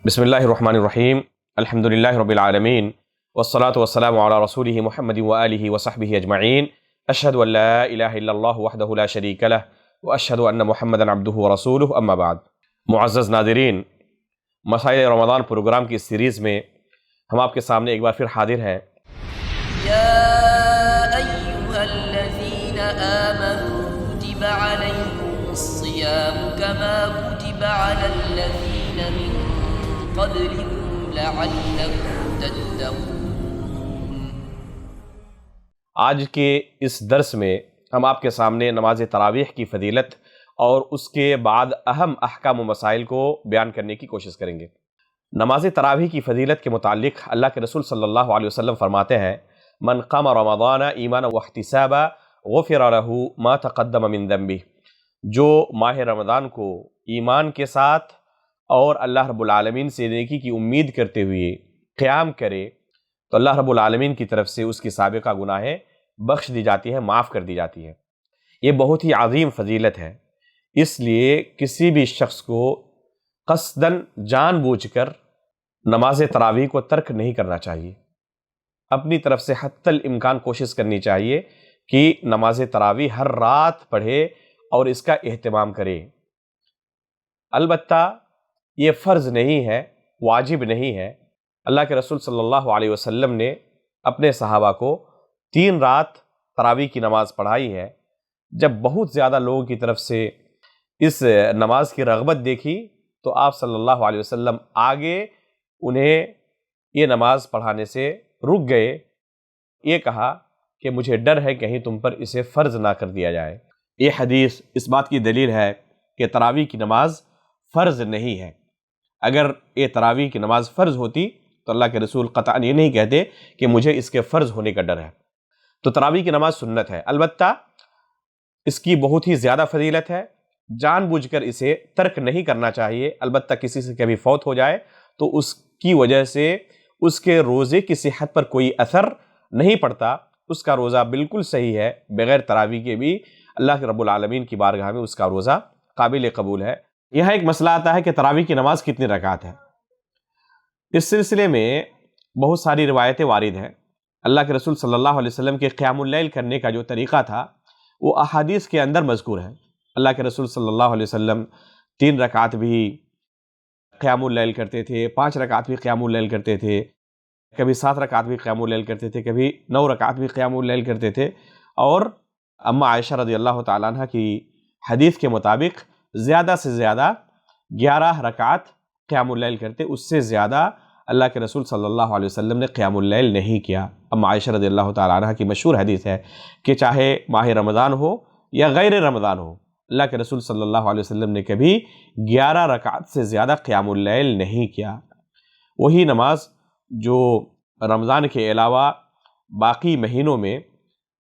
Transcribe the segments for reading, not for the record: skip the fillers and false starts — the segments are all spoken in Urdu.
بسم اللہ الرحمن الرحیم الحمد للہ رب العالمین والصلاة والسلام علی رسولہ محمد وآلہ وصحبہ اجمعین اشہد ان لا الہ الا اللہ وحدہ لا شریک لہ واشہد ان محمدا عبدہ ورسولہ اما بعد۔ معزز ناظرین، مسائل رمضان پروگرام کی سیریز میں ہم آپ کے سامنے ایک بار پھر حاضر ہیں۔ یا ایہا الذین آمنوا کتب علیکم الصیام کما کتب علی الذین من قبلکم لعلکم تتقون۔ آج کے اس درس میں ہم آپ کے سامنے نماز تراویح کی فضیلت اور اس کے بعد اہم احکام و مسائل کو بیان کرنے کی کوشش کریں گے۔ نماز تراویح کی فضیلت کے متعلق اللہ کے رسول صلی اللہ علیہ وسلم فرماتے ہیں: من قام رمضان ایمانا واحتسابا غفر له ما تقدم من ذنبه۔ جو ماہ رمضان کو ایمان کے ساتھ اور اللہ رب العالمین سے نیکی کی امید کرتے ہوئے قیام کرے تو اللہ رب العالمین کی طرف سے اس کی سابقہ گناہیں بخش دی جاتی ہیں، معاف کر دی جاتی ہیں۔ یہ بہت ہی عظیم فضیلت ہے، اس لیے کسی بھی شخص کو قصداً جان بوجھ کر نماز تراویح کو ترک نہیں کرنا چاہیے۔ اپنی طرف سے حتی الامکان کوشش کرنی چاہیے کہ نماز تراویح ہر رات پڑھے اور اس کا اہتمام کرے۔ البتہ یہ فرض نہیں ہے، واجب نہیں ہے۔ اللہ کے رسول صلی اللہ علیہ وسلم نے اپنے صحابہ کو 3 رات تراویح کی نماز پڑھائی ہے۔ جب بہت زیادہ لوگوں کی طرف سے اس نماز کی رغبت دیکھی تو آپ صلی اللہ علیہ وسلم آگے انہیں یہ نماز پڑھانے سے رک گئے، یہ کہا کہ مجھے ڈر ہے کہیں تم پر اسے فرض نہ کر دیا جائے۔ یہ حدیث اس بات کی دلیل ہے کہ تراویح کی نماز فرض نہیں ہے۔ اگر یہ تراویح کی نماز فرض ہوتی تو اللہ کے رسول قطعاً یہ نہیں کہتے کہ مجھے اس کے فرض ہونے کا ڈر ہے۔ تو تراویح کی نماز سنت ہے، البتہ اس کی بہت ہی زیادہ فضیلت ہے، جان بوجھ کر اسے ترک نہیں کرنا چاہیے۔ البتہ کسی سے کبھی فوت ہو جائے تو اس کی وجہ سے اس کے روزے کی صحت پر کوئی اثر نہیں پڑتا، اس کا روزہ بالکل صحیح ہے، بغیر تراویح کے بھی اللہ کے رب العالمین کی بارگاہ میں اس کا روزہ قابل قبول ہے۔ یہاں ایک مسئلہ آتا ہے کہ تراویح کی نماز کتنی رکعت ہے۔ اس سلسلے میں بہت ساری روایتیں وارد ہیں۔ اللہ کے رسول صلی اللہ علیہ وسلم کے قیام اللیل کرنے کا جو طریقہ تھا وہ احادیث کے اندر مذکور ہے۔ اللہ کے رسول صلی اللہ علیہ وسلم 3 رکعت بھی قیام اللیل کرتے تھے، 5 رکعت بھی قیام اللیل کرتے تھے، کبھی 7 رکعت بھی قیام اللیل کرتے تھے، کبھی 9 رکعت بھی قیام اللیل کرتے تھے۔ اور اما عائشہ رضی اللہ تعالیٰ عنہ کی حدیث کے مطابق زیادہ سے زیادہ 11 رکعت قیام اللیل کرتے، اس سے زیادہ اللہ کے رسول صلی اللہ علیہ وسلم نے قیام اللیل نہیں کیا۔ اما عائشہ رضی اللہ تعالیٰ عنہ کی مشہور حدیث ہے کہ چاہے ماہ رمضان ہو یا غیر رمضان ہو، اللہ کے رسول صلی اللہ علیہ وسلم نے کبھی 11 رکعت سے زیادہ قیام اللیل نہیں کیا۔ وہی نماز جو رمضان کے علاوہ باقی مہینوں میں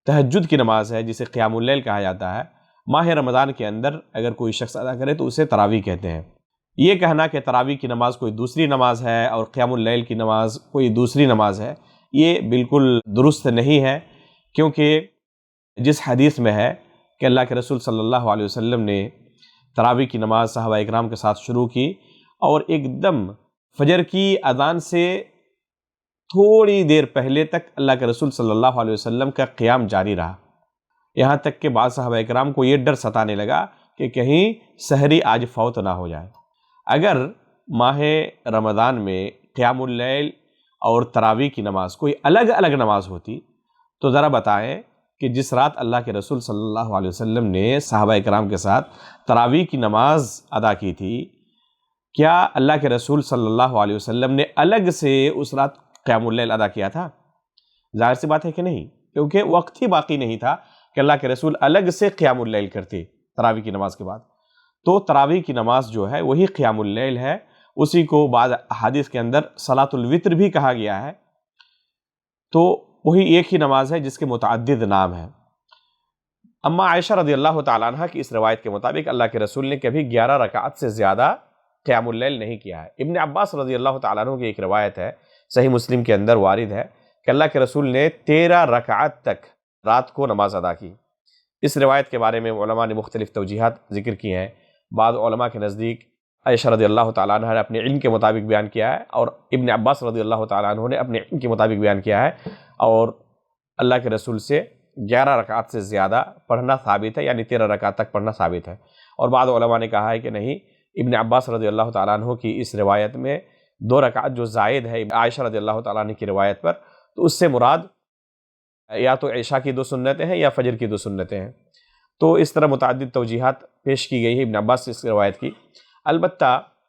تہجد کی نماز ہے، جسے قیام اللیل کہا جاتا ہے، ماہ رمضان کے اندر اگر کوئی شخص ادا کرے تو اسے تراویح کہتے ہیں۔ یہ کہنا کہ تراویح کی نماز کوئی دوسری نماز ہے اور قیام اللیل کی نماز کوئی دوسری نماز ہے، یہ بالکل درست نہیں ہے، کیونکہ جس حدیث میں ہے کہ اللہ کے رسول صلی اللہ علیہ وسلم نے تراویح کی نماز صحابہ اکرام کے ساتھ شروع کی اور ایک دم فجر کی اذان سے تھوڑی دیر پہلے تک اللہ کے رسول صلی اللہ علیہ وسلم کا قیام جاری رہا، یہاں تک کہ بعض صحابہ اکرام کو یہ ڈر ستانے لگا کہ کہیں سحری آج فوت نہ ہو جائے۔ اگر ماہ رمضان میں قیام اللیل اور تراویح کی نماز کوئی الگ الگ نماز ہوتی تو ذرا بتائیں کہ جس رات اللہ کے رسول صلی اللہ علیہ وسلم نے صحابہ اکرام کے ساتھ تراویح کی نماز ادا کی تھی، کیا اللہ کے رسول صلی اللہ علیہ وسلم نے الگ سے اس رات قیام اللیل ادا کیا تھا؟ ظاہر سی بات ہے کہ نہیں، کیونکہ وقت ہی باقی نہیں تھا کہ اللہ کے رسول الگ سے قیام اللیل کرتے تراویح کی نماز کے بعد۔ تو تراویح کی نماز جو ہے وہی قیام اللیل ہے، اسی کو بعض احادیث کے اندر صلاۃ الوتر بھی کہا گیا ہے۔ تو وہی ایک ہی نماز ہے جس کے متعدد نام ہیں۔ اما عائشہ رضی اللہ تعالیٰ عنہ کی اس روایت کے مطابق اللہ کے رسول نے کبھی 11 رکعت سے زیادہ قیام اللیل نہیں کیا ہے۔ ابن عباس رضی اللہ تعالیٰ عنہ کی ایک روایت ہے، صحیح مسلم کے اندر وارد ہے کہ اللہ کے رسول نے 13 رکعت تک رات کو نماز ادا کی۔ اس روایت کے بارے میں علماء نے مختلف توجیحات ذکر کی ہیں۔ بعض علماء کے نزدیک عائشہ رضی اللہ تعالیٰ عنہ نے اپنے علم کے مطابق بیان کیا ہے، اور ابن عباس رضی اللہ تعالیٰ عنہ نے اپنے علم کے مطابق بیان کیا ہے، اور اللہ کے رسول سے 11 رکعت سے زیادہ پڑھنا ثابت ہے، یعنی 13 رکعت تک پڑھنا ثابت ہے۔ اور بعض علماء نے کہا ہے کہ نہیں، ابن عباس رضی اللہ تعالیٰ عنہ کی اس روایت میں 2 رکعت جو زائد ہے عائشہ رضی اللہ تعالیٰ عنہ کی روایت پر، تو اس سے مراد یا تو عشاء کی 2 سنتیں ہیں یا فجر کی 2 سنتیں ہیں۔ تو اس طرح متعدد توجیحات پیش کی گئی ہے ابن عباس سے اس روایت کی۔ البتہ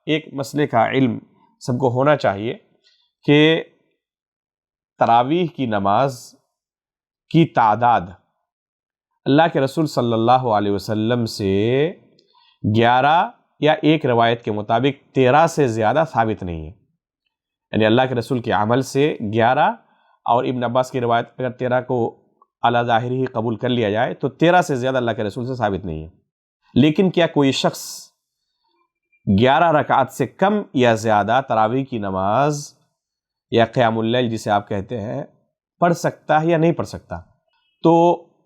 ایک مسئلے کا علم سب کو ہونا چاہیے کہ تراویح کی نماز کی تعداد اللہ کے رسول صلی اللہ علیہ وسلم سے 11 یا ایک روایت کے مطابق 13 سے زیادہ ثابت نہیں ہے، یعنی اللہ کے رسول کے عمل سے 11 اور ابن عباس کی روایت اگر 13 کو اعلیٰ ظاہری ہی قبول کر لیا جائے تو 13 سے زیادہ اللہ کے رسول سے ثابت نہیں ہے۔ لیکن کیا کوئی شخص 11 رکعت سے کم یا زیادہ تراویح کی نماز یا قیام اللیل جسے آپ کہتے ہیں پڑھ سکتا ہے یا نہیں پڑھ سکتا؟ تو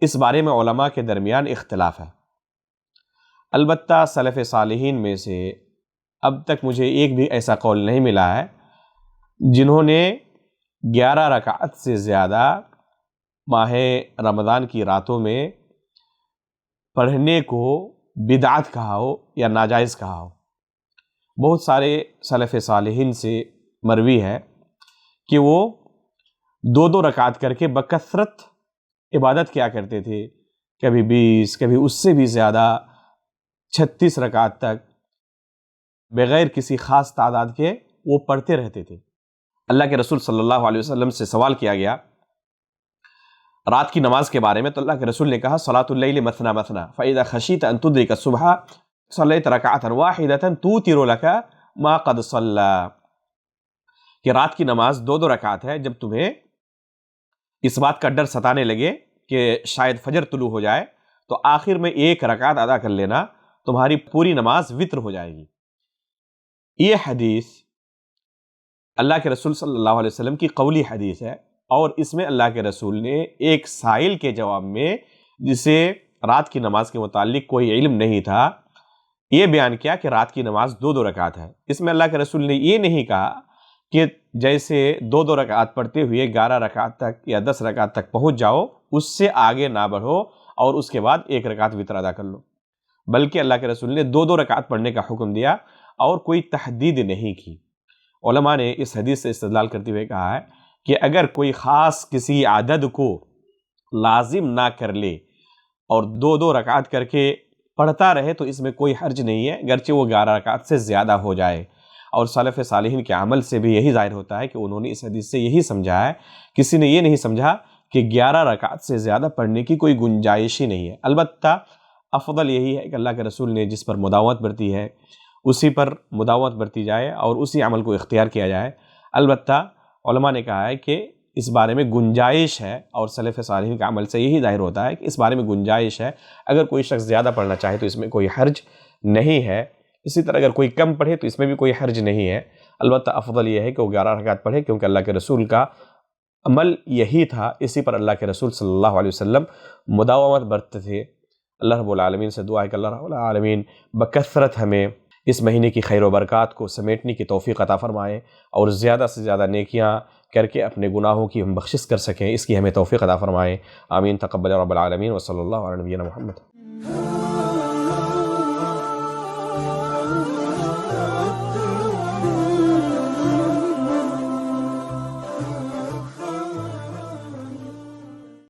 اس بارے میں علماء کے درمیان اختلاف ہے۔ البتہ سلف صالحین میں سے اب تک مجھے ایک بھی ایسا قول نہیں ملا ہے جنہوں نے 11 رکعت سے زیادہ ماہ رمضان کی راتوں میں پڑھنے کو بدعت کہا ہو یا ناجائز کہا ہو۔ بہت سارے سلف صالحین سے مروی ہے کہ وہ 2 رکعت کر کے بکثرت عبادت کیا کرتے تھے، کبھی 20، کبھی اس سے بھی زیادہ 36 رکعت تک بغیر کسی خاص تعداد کے وہ پڑھتے رہتے تھے۔ اللہ کے رسول صلی اللہ علیہ وسلم سے سوال کیا گیا رات کی نماز کے بارے میں، تو اللہ کے رسول نے کہا صلاۃ اللیل مثنی مثنی فاذا خشیت ان تدرک الصبح صلیت رکعۃ واحدۃ توتر لک ما قد صلی، کہ رات کی نماز 2 رکعت ہے، جب تمہیں اس بات کا ڈر ستانے لگے کہ شاید فجر طلوع ہو جائے تو آخر میں 1 رکعت ادا کر لینا، تمہاری پوری نماز وتر ہو جائے گی۔ یہ حدیث اللہ کے رسول صلی اللہ علیہ وسلم کی قولی حدیث ہے، اور اس میں اللہ کے رسول نے ایک سائل کے جواب میں جسے رات کی نماز کے متعلق کوئی علم نہیں تھا، یہ بیان کیا کہ رات کی نماز 2 رکعت ہے۔ اس میں اللہ کے رسول نے یہ نہیں کہا کہ جیسے 2 رکعت پڑھتے ہوئے 11 رکعت تک یا 10 رکعت تک پہنچ جاؤ، اس سے آگے نہ بڑھو اور اس کے بعد 1 رکعت وتر ادا کر لو، بلکہ اللہ کے رسول نے 2 رکعت پڑھنے کا حکم دیا اور کوئی تحدید نہیں کی۔ علماء نے اس حدیث سے استدلال کرتے ہوئے کہا ہے کہ اگر کوئی خاص کسی عدد کو لازم نہ کر لے اور 2 رکعت کر کے پڑھتا رہے تو اس میں کوئی حرج نہیں ہے، اگرچہ وہ 11 رکعت سے زیادہ ہو جائے۔ اور سلف صالحین کے عمل سے بھی یہی ظاہر ہوتا ہے کہ انہوں نے اس حدیث سے یہی سمجھا ہے، کسی نے یہ نہیں سمجھا کہ 11 رکعت سے زیادہ پڑھنے کی کوئی گنجائش ہی نہیں ہے۔ البتہ افضل یہی ہے کہ اللہ کے رسول نے جس پر مداومت برتی ہے اسی پر مداومت برتی جائے اور اسی عمل کو اختیار کیا جائے۔ البتہ علماء نے کہا ہے کہ اس بارے میں گنجائش ہے، اور سلف صالحین کا عمل سے یہی ظاہر ہوتا ہے کہ اس بارے میں گنجائش ہے، اگر کوئی شخص زیادہ پڑھنا چاہے تو اس میں کوئی حرج نہیں ہے، اسی طرح اگر کوئی کم پڑھے تو اس میں بھی کوئی حرج نہیں ہے۔ البتہ افضل یہ ہے کہ وہ 11 رکعت پڑھے، کیونکہ اللہ کے رسول کا عمل یہی تھا، اسی پر اللہ کے رسول صلی اللہ علیہ وسلم مداومت برتتے تھے۔ اللہ رب العالمین سے دعا ہے کہ اللہ رب العالمین بکثرت ہمیں اس مہینے کی خیر و برکات کو سمیٹنے کی توفیق عطا فرمائے، اور زیادہ سے زیادہ نیکیاں کر کے اپنے گناہوں کی ہم بخشش کر سکیں، اس کی ہمیں توفیق عطا فرمائے۔ آمین۔ تقبل رب العالمین، وصلی اللہ علیہ نبینا محمد۔